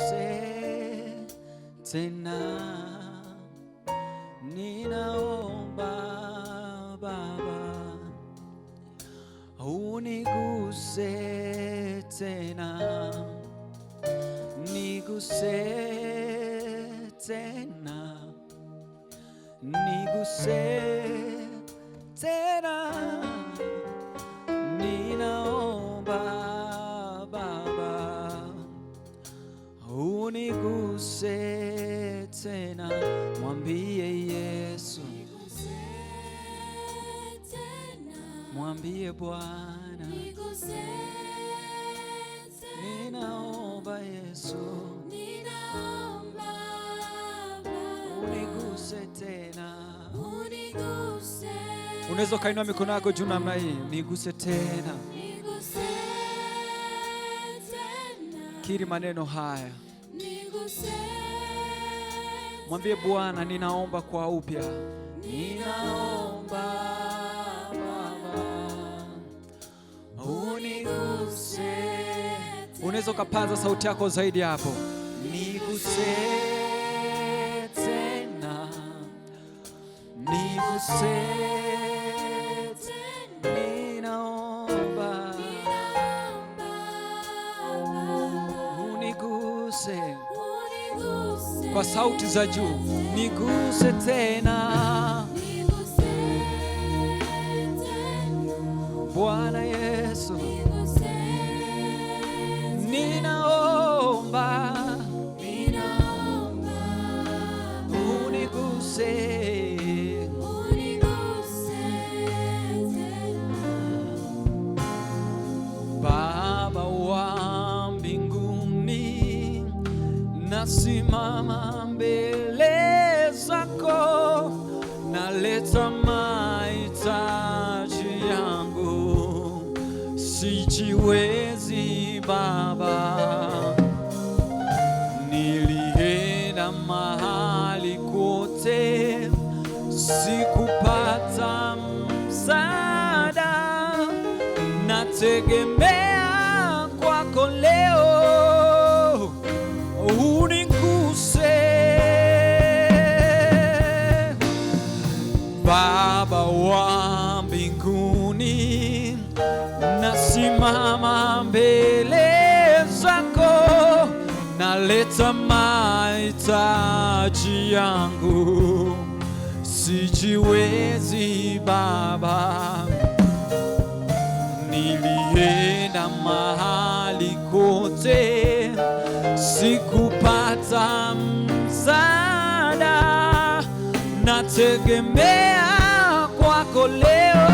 uniguse tena, ninaomba Baba, uniguse tena, niguse tena, niguse tena, ninaomba Baba, uniguse tena. Mwambie Yesu, mwambie Bwana, ninaomba Yesu, uniguse tena. Unaweza kainua mikono yako juu namna hii, niguse tena. Kiri maneno haya, mwambie Bwana, ninaomba kwa upya, ninaomba Baba, uniguse. Unaweza kupaza sauti yako zaidi hapo, niguse tena, niguse, ninaomba uniguse. Kwa sauti za juu, niguse tena Bwana Yesu, ninaomba uniguse. Baba wa mbinguni, nasimama mbele zako, naleta mahitaji yangu, sijiwezi Baba, nilienda mahali kote, sikupata msaada, nategemea kwako leo, uniguse Baba wa mbinguni, nasimama mbele zako, naleta mahitaji yangu, sijiwezi Baba, nilienda mahali kote, sikupata msaada, nategemea kwako leo,